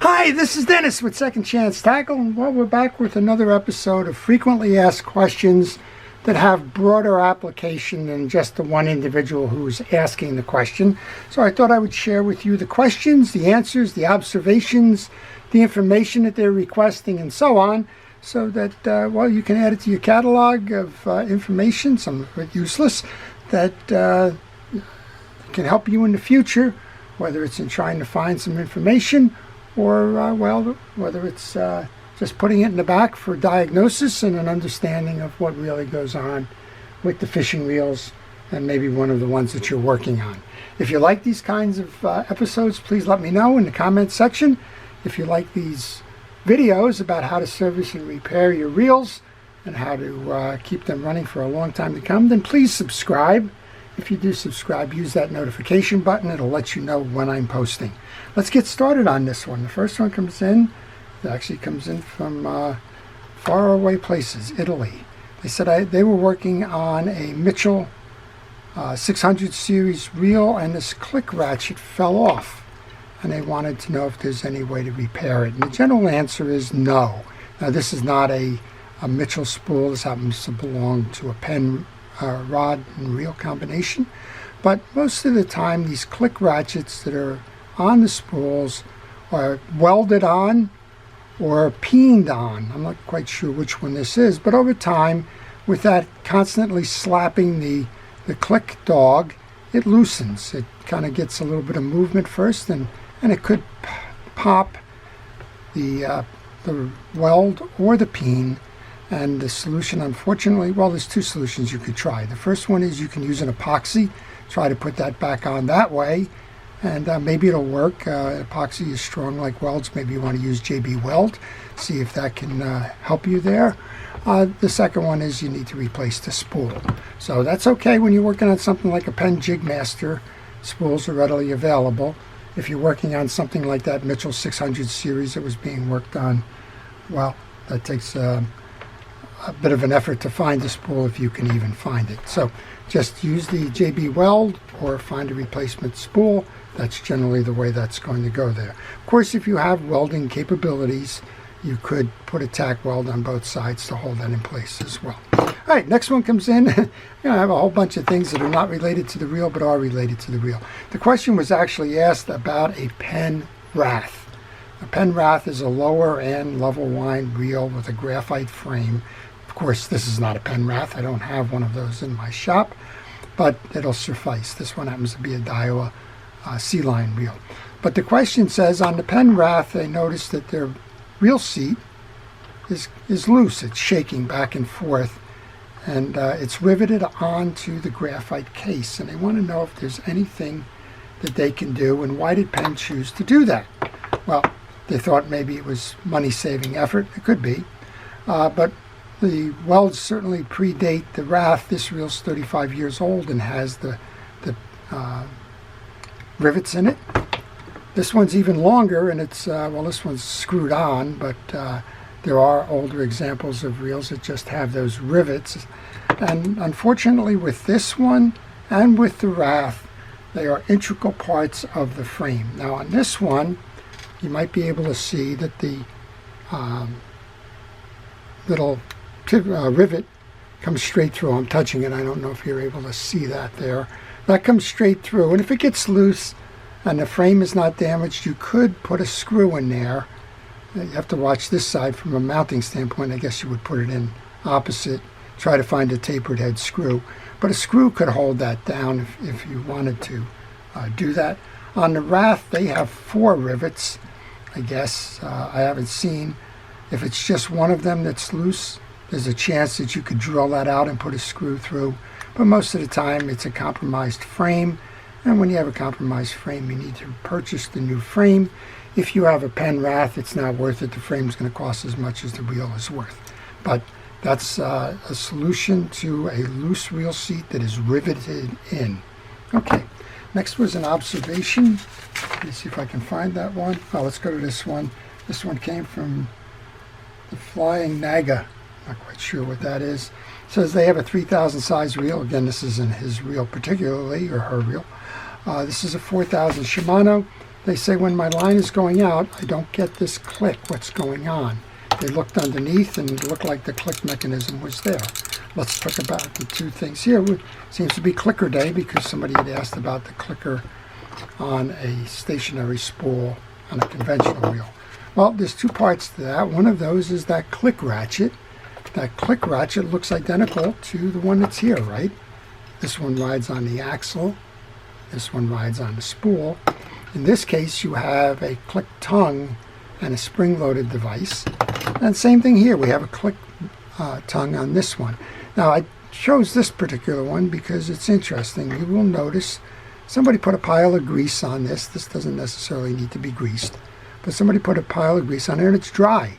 Hi, this is Dennis with Second Chance Tackle, and we're back with another episode of frequently asked questions that have broader application than just the one individual who's asking the question. So I thought I would share with you the questions, the answers, the observations, the information that they're requesting, and so on, so that, you can add it to your catalog of information, some of it useless, that can help you in the future, whether it's in trying to find some information or, whether it's just putting it in the back for diagnosis and an understanding of what really goes on with the fishing reels and maybe one of the ones that you're working on. If you like these kinds of episodes, please let me know in the comments section. If you like these videos about how to service and repair your reels and how to keep them running for a long time to come, then please subscribe. If you do subscribe, use that notification button. It'll let you know when I'm posting. Let's get started on this one. The first one comes in from faraway places, Italy. They said they were working on a Mitchell 600 series reel, and this click ratchet fell off, and they wanted to know if there's any way to repair it. And the general answer is no. Now, this is not a Mitchell spool. This happens to belong to a Penn rod and reel combination, but most of the time these click ratchets that are on the spools are welded on or peened on. I'm not quite sure which one this is, but over time, with that constantly slapping the click dog, it loosens. It kind of gets a little bit of movement first, and it could pop the weld or the peen. And the solution, unfortunately, there's two solutions you could try. The first one is you can use an epoxy, try to put that back on that way, and maybe it'll work. Epoxy is strong like welds. Maybe you want to use JB Weld, see if that can help you there. The second one is you need to replace the spool. So that's okay when you're working on something like a Penn Jigmaster. Spools are readily available. If you're working on something like that Mitchell 600 series that was being worked on, that takes a bit of an effort to find the spool if you can even find it. So just use the JB Weld or find a replacement spool. That's generally the way that's going to go there. Of course, if you have welding capabilities, you could put a tack weld on both sides to hold that in place as well. All right, next one comes in. I have a whole bunch of things that are not related to the reel but are related to the reel. The question was actually asked about a Penn Wrath. A Penn Wrath is a lower end level wind reel with a graphite frame. Of course, this is not a Penn Wrath. I don't have one of those in my shop, but it'll suffice. This one happens to be a Daiwa C-line reel. But the question says, on the Penn Wrath, they noticed that their reel seat is loose. It's shaking back and forth, and it's riveted onto the graphite case. And they want to know if there's anything that they can do, and why did Penn choose to do that? Well, they thought maybe it was money-saving effort. It could be, but the welds certainly predate the Wrath. This reel's 35 years old and has the rivets in it. This one's even longer, and it's, this one's screwed on, but there are older examples of reels that just have those rivets. And unfortunately with this one and with the Wrath, they are integral parts of the frame. Now on this one, you might be able to see that the little rivet comes straight through. I'm touching it. I don't know if you're able to see that there. That comes straight through, and if it gets loose and the frame is not damaged, you could put a screw in there. You have to watch this side from a mounting standpoint. I guess you would put it in opposite, try to find a tapered head screw. But a screw could hold that down if you wanted to do that. On the Wrath, they have 4 rivets, I guess. I haven't seen. If it's just one of them that's loose, there's a chance that you could drill that out and put a screw through. But most of the time, it's a compromised frame. And when you have a compromised frame, you need to purchase the new frame. If you have a Penn Wrath, it's not worth it. The frame's going to cost as much as the reel is worth. But that's a solution to a loose reel seat that is riveted in. Okay, next was an observation. Let me see if I can find that one. Let's go to this one. This one came from the Flying Naga. Not quite sure what that is. It says they have a 3000 size reel. Again, this isn't his reel particularly, or her reel. This is a 4000 Shimano. they say when my line is going out, I don't get this click. What's going on? They looked underneath and it looked like the click mechanism was there. Let's talk about the two things here. It seems to be clicker day because somebody had asked about the clicker on a stationary spool on a conventional reel. Well, there's two parts to that. One of those is that click ratchet. That click ratchet looks identical to the one that's here, right? This one rides on the axle. This one rides on the spool. In this case, you have a click tongue and a spring-loaded device. And same thing here. We have a click tongue on this one. Now, I chose this particular one because it's interesting. You will notice somebody put a pile of grease on this. This doesn't necessarily need to be greased. But somebody put a pile of grease on it and it's dry.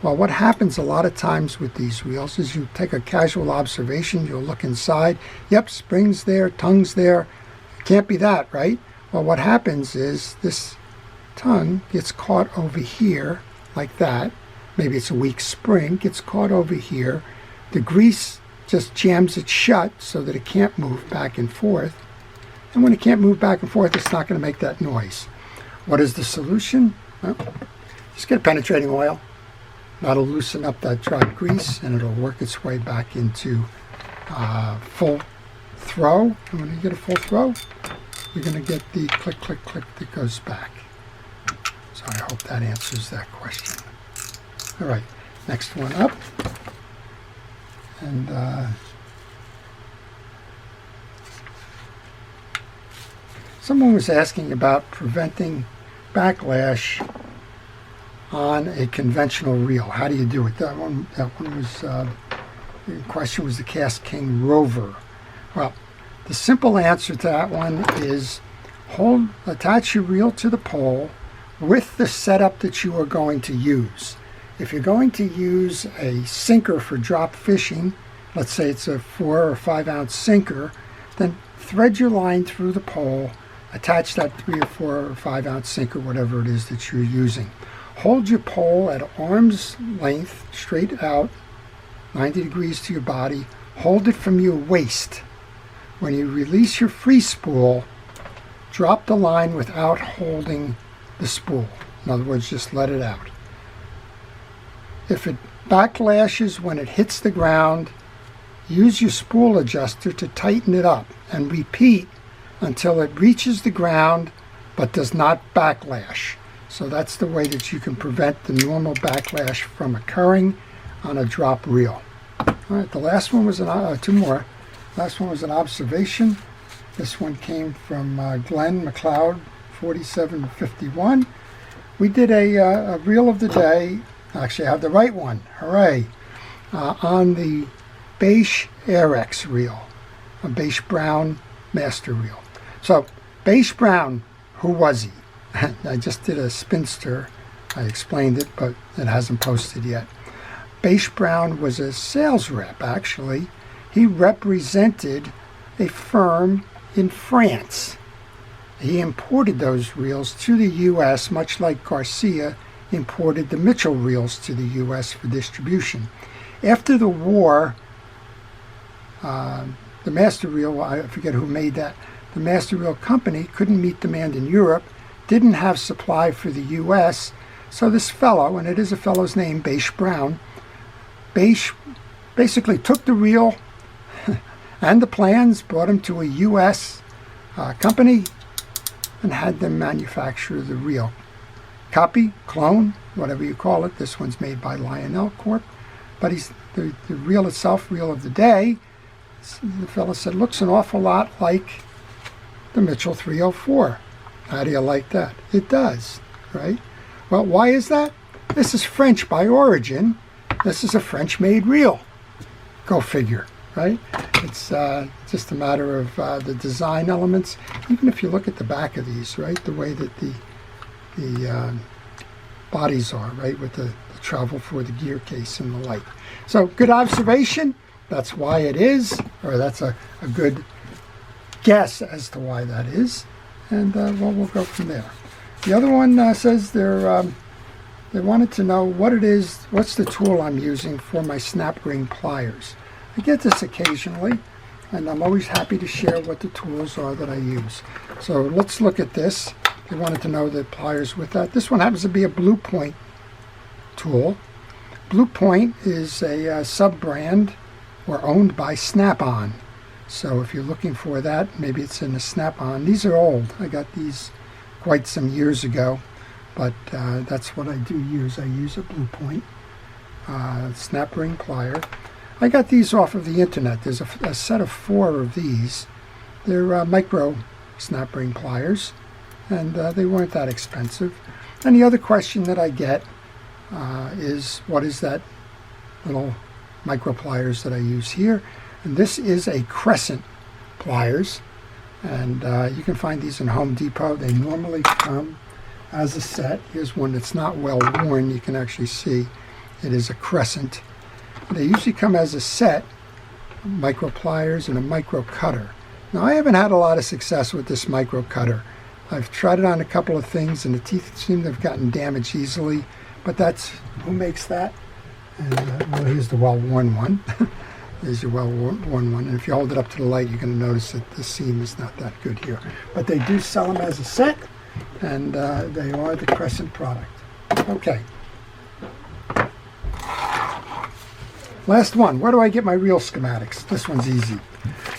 Well, what happens a lot of times with these reels is you take a casual observation. You'll look inside. Yep, spring's there, tongue's there. Can't be that, right? Well, what happens is this tongue gets caught over here like that. Maybe it's a weak spring, gets caught over here. The grease just jams it shut so that it can't move back and forth. And when it can't move back and forth, it's not going to make that noise. What is the solution? Well, just get penetrating oil. That'll loosen up that dry grease and it'll work its way back into full throw. And when you get a full throw, you're going to get the click, click, click that goes back. So I hope that answers that question. All right, next one up. And someone was asking about preventing backlash on a conventional reel. How do you do it? That one was, the question was the Cast King Rover. Well, the simple answer to that one is attach your reel to the pole with the setup that you are going to use. If you're going to use a sinker for drop fishing, let's say it's a 4 or 5 ounce sinker, then thread your line through the pole, attach that 3 or 4 or 5 ounce sinker, whatever it is that you're using. Hold your pole at arm's length, straight out, 90 degrees to your body. Hold it from your waist. When you release your free spool, drop the line without holding the spool. In other words, just let it out. If it backlashes when it hits the ground, use your spool adjuster to tighten it up and repeat until it reaches the ground but does not backlash. So that's the way that you can prevent the normal backlash from occurring on a drop reel. All right, the last one was two more. Last one was an observation. This one came from Glenn McLeod, 4751. We did a reel of the day. Actually, I have the right one. Hooray! On the beige Airex reel, a beige brown master reel. So, beige brown, who was he? I just did a spinster. I explained it, but it hasn't posted yet. Beige brown was a sales rep, actually. He represented a firm in France. He imported those reels to the U.S., much like Garcia imported the Mitchell reels to the U.S. for distribution. After the war, the master reel, I forget who made that, the master reel company couldn't meet demand in Europe, didn't have supply for the U.S., so this fellow, and it is a fellow's name, Beige Brown, Beige basically took the reel and the plans, brought them to a U.S. Company, and had them manufacture the reel. Copy, clone, whatever you call it. This one's made by Lionel Corp. But the reel itself, reel of the day, the fellow said, looks an awful lot like the Mitchell 304. How do you like that? It does, right? Well, why is that? This is French by origin. This is a French-made reel. Go figure, right? It's just a matter of the design elements. Even if you look at the back of these, right, the way that the bodies are, right, with the travel for the gear case and the like. So, good observation. That's why it is, or that's a good guess as to why that is. And well, we'll go from there. The other one says they wanted to know what it is, what's the tool I'm using for my snap ring pliers. I get this occasionally, and I'm always happy to share what the tools are that I use. So let's look at this. they wanted to know the pliers with that. This one happens to be a Blue Point tool. Blue Point is a sub-brand or owned by Snap-on. So if you're looking for that, maybe it's in the Snap-on. These are old. I got these quite some years ago, but that's what I do use. I use a Blue Point snap ring plier. I got these off of the internet. There's a set of 4 of these. They're micro snap ring pliers, and they weren't that expensive. And the other question that I get is, what is that little micro pliers that I use here? And this is a crescent pliers, and you can find these in Home Depot. They normally come as a set. Here's one that's not well worn. You can actually see it is a crescent. They usually come as a set, micro pliers and a micro cutter. Now, I haven't had a lot of success with this micro cutter. I've tried it on a couple of things, and the teeth seem to have gotten damaged easily, but that's, who makes that? And well, here's the well-worn one. There's your well-worn one, and if you hold it up to the light, you're going to notice that the seam is not that good here. But they do sell them as a set, and they are the Crescent product. Okay. Last one. Where do I get my reel schematics? This one's easy.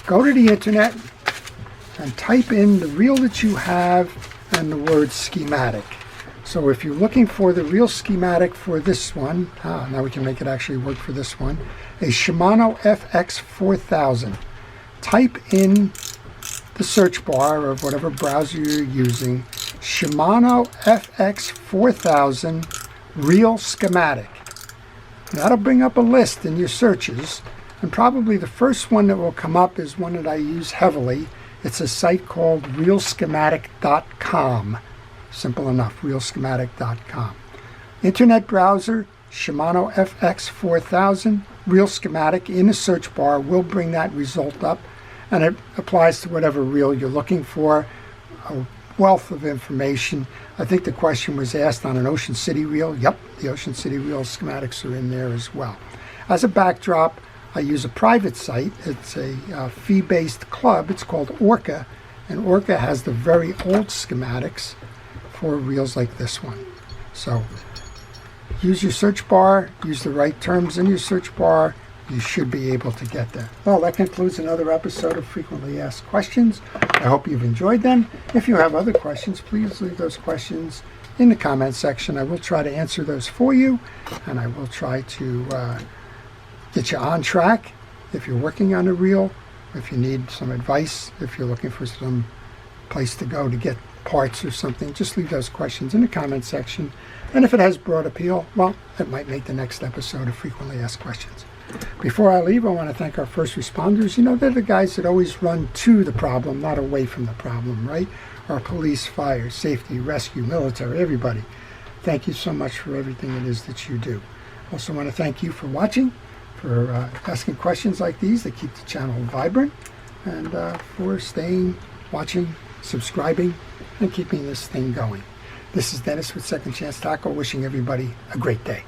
Go to the internet and type in the reel that you have and the word schematic. So if you're looking for the reel schematic for this one, now we can make it actually work for this one, a Shimano FX4000. Type in the search bar of whatever browser you're using, Shimano FX4000 reel schematic. That'll bring up a list in your searches, and probably the first one that will come up is one that I use heavily. It's a site called realschematic.com. Simple enough, realschematic.com. Internet browser, Shimano FX4000, reel schematic in the search bar will bring that result up, and it applies to whatever reel you're looking for. A wealth of information. I think the question was asked on an Ocean City reel. Yep, the Ocean City reel schematics are in there as well. As a backdrop, I use a private site. It's a fee-based club. It's called Orca, and Orca has the very old schematics for reels like this one. So use your search bar, use the right terms in your search bar. You should be able to get that. Well, that concludes another episode of Frequently Asked Questions. I hope you've enjoyed them. If you have other questions, please leave those questions in the comment section. I will try to answer those for you, and I will try to get you on track if you're working on a reel, if you need some advice, if you're looking for some place to go to get parts or something. Just leave those questions in the comment section. And if it has broad appeal, well, it might make the next episode of Frequently Asked Questions. Before I leave, I want to thank our first responders. You know, they're the guys that always run to the problem, not away from the problem, right? Our police, fire, safety, rescue, military, everybody. Thank you so much for everything it is that you do. Also want to thank you for watching, for asking questions like these that keep the channel vibrant, and for staying, watching, subscribing, and keeping this thing going. This is Dennis with Second Chance Tackle, wishing everybody a great day.